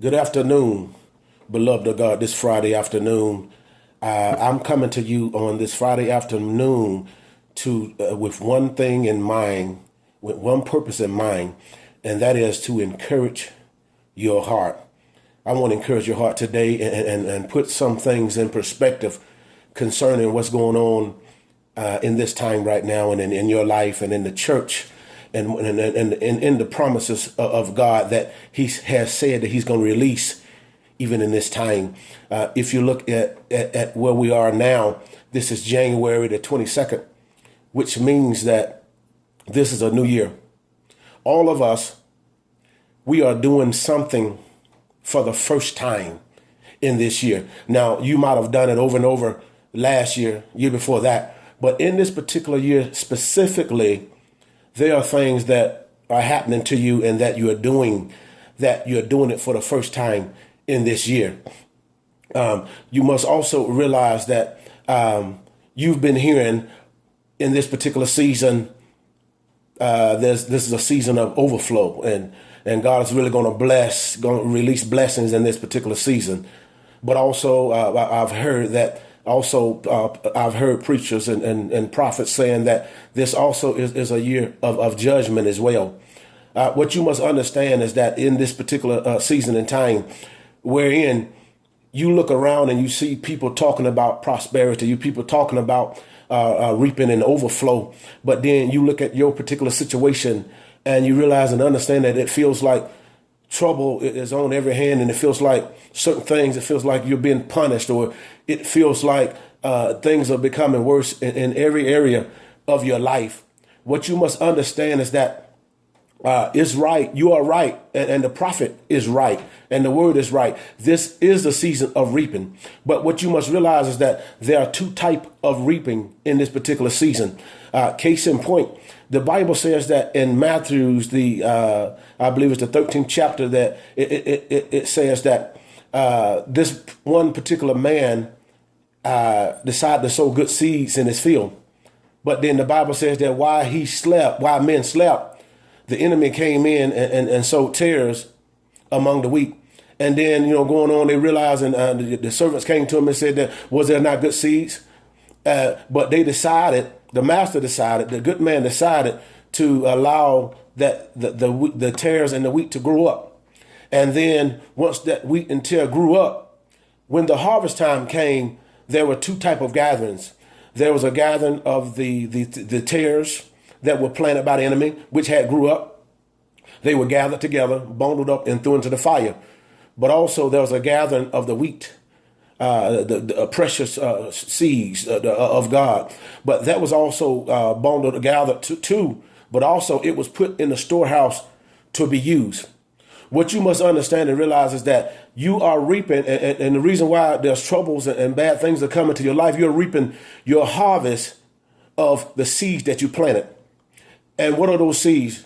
Good afternoon, beloved of God, this Friday afternoon. I'm coming to you on this Friday afternoon with one thing in mind, with one purpose in mind, and that is to encourage your heart. I want to encourage your heart today and put some things in perspective concerning what's going on in this time right now and in your life and in the church and in the promises of God that he has said that he's going to release even in this time. If you look at where we are now, this is January the 22nd, which means that this is a new year. All of us, we are doing something for the first time in this year. Now, you might have done it over and over last year, year before that, but in this particular year specifically, there are things that are happening to you and that you're doing it for the first time in this year. You must also realize that you've been hearing in this particular season, this is a season of overflow, and God is really going to release blessings in this particular season. But also, I've heard that. I've heard preachers and prophets saying that this also is a year of judgment as well. What you must understand is that in this particular season and time, wherein you look around and you see people talking about prosperity, you people talking about reaping and overflow, but then you look at your particular situation and you realize and understand that it feels like trouble is on every hand, and it feels like certain things, it feels like you're being punished, or it feels like things are becoming worse in every area of your life. What you must understand is that is right. You are right. And the prophet is right. And the word is right. This is the season of reaping. But what you must realize is that there are two types of reaping in this particular season. Case in point, the Bible says that in Matthew's, I believe it's the 13th chapter, that it says that this one particular man decided to sow good seeds in his field. But then the Bible says that while men slept, the enemy came in and sowed tares among the wheat. And then, going on, they realized, and the servants came to him and said that, was there not good seeds? But the master decided, the good man decided to allow that the tares and the wheat to grow up. And then once that wheat and tare grew up, when the harvest time came, there were two type of gatherings. There was a gathering of the tares that were planted by the enemy, which had grew up. They were gathered together, bundled up, and thrown into the fire. But also there was a gathering of the wheat, the precious seeds of God. But that was also bundled, gathered too. But also it was put in the storehouse to be used. What you must understand and realize is that you are reaping, and the reason why there's troubles and bad things that come into your life, you're reaping your harvest of the seeds that you planted. And what are those seeds?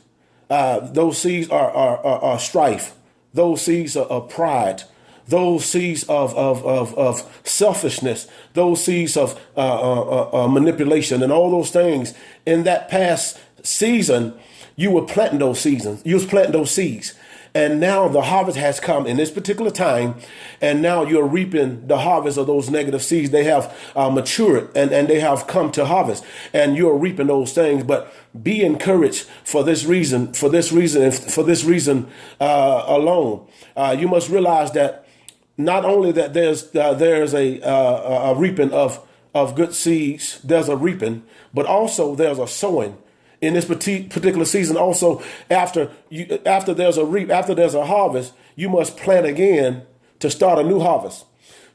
Those seeds are strife. Those seeds are pride. Those seeds of selfishness. Those seeds of manipulation and all those things. In that past season, you were planting those seasons. You was planting those seeds. And now the harvest has come in this particular time, and now you're reaping the harvest of those negative seeds. They have matured and they have come to harvest, and you're reaping those things. But be encouraged for this reason, alone. You must realize that not only that there's a reaping of good seeds, there's a reaping, but also there's a sowing. In this particular season, also after there's a harvest, you must plant again to start a new harvest.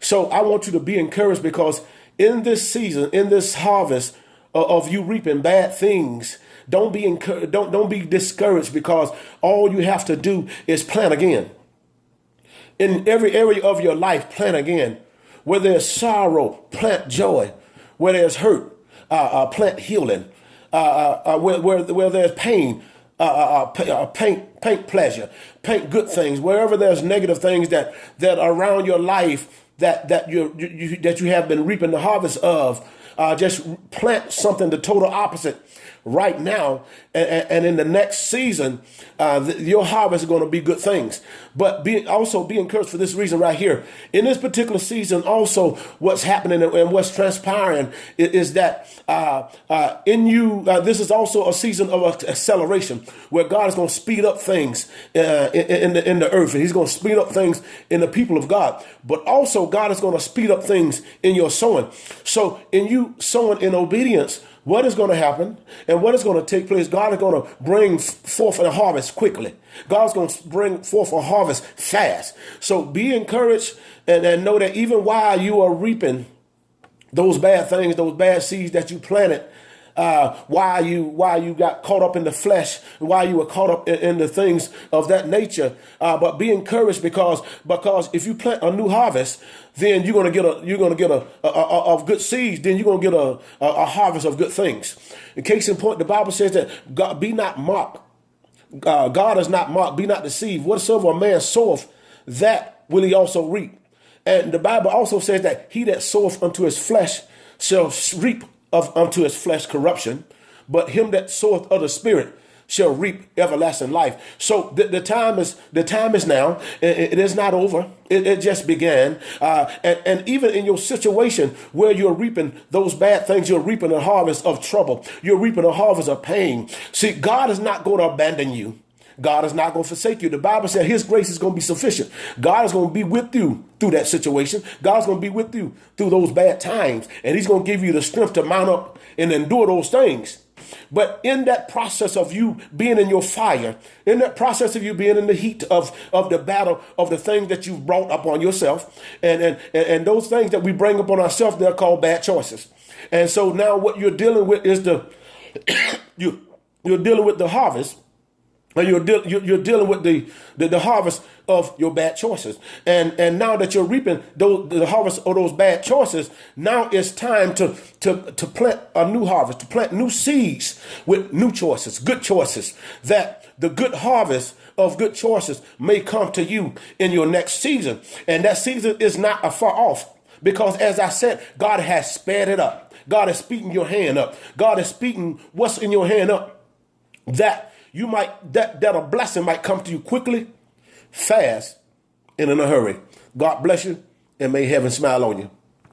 So I want you to be encouraged, because in this season, in this harvest of you reaping bad things, don't be discouraged, because all you have to do is plant again. In every area of your life, plant again. Where there's sorrow, plant joy. Where there's hurt, plant healing. Where there's pain, paint pleasure, paint good things. Wherever there's negative things that are around your life that you have been reaping the harvest of, just plant something the total opposite right now, and in the next season, your harvest is going to be good things. But also be encouraged for this reason right here. In this particular season, also what's happening and what's transpiring is that in you, this is also a season of acceleration where God is going to speed up things in the earth, and He's going to speed up things in the people of God. But also, God is going to speed up things in your sowing. So, in you sowing in obedience, what is going to happen and what is going to take place? God is going to bring forth a harvest quickly. God's going to bring forth a harvest fast. So be encouraged and know that even while you are reaping those bad things, those bad seeds that you planted, why you got caught up in the flesh, why you were caught up in the things of that nature. But be encouraged because if you plant a new harvest, then you're gonna get a of good seeds. Then you're gonna get a harvest of good things. In case in point, the Bible says that God be not mocked. God is not mocked. Be not deceived. Whatsoever a man soweth, that will he also reap. And the Bible also says that he that soweth unto his flesh shall reap unto his flesh corruption, but him that soweth of the Spirit shall reap everlasting life. So the time is now. It is not over. It just began. And even in your situation where you're reaping those bad things, you're reaping a harvest of trouble. You're reaping a harvest of pain. See, God is not going to abandon you. God is not going to forsake you. The Bible said His grace is going to be sufficient. God is going to be with you through that situation. God's going to be with you through those bad times. And He's going to give you the strength to mount up and endure those things. But in that process of you being in your fire, in that process of you being in the heat of the battle, of the things that you've brought upon yourself, and those things that we bring upon ourselves, they're called bad choices. And so now what you're dealing with is you're dealing with the harvest. And you're dealing with the harvest of your bad choices. And now that you're reaping the harvest of those bad choices, now it's time to plant a new harvest, to plant new seeds with new choices, good choices, that the good harvest of good choices may come to you in your next season. And that season is not afar off, because as I said, God has sped it up. God is speeding your hand up. God is speeding what's in your hand up, that a blessing might come to you quickly, fast, and in a hurry. God bless you, and may heaven smile on you.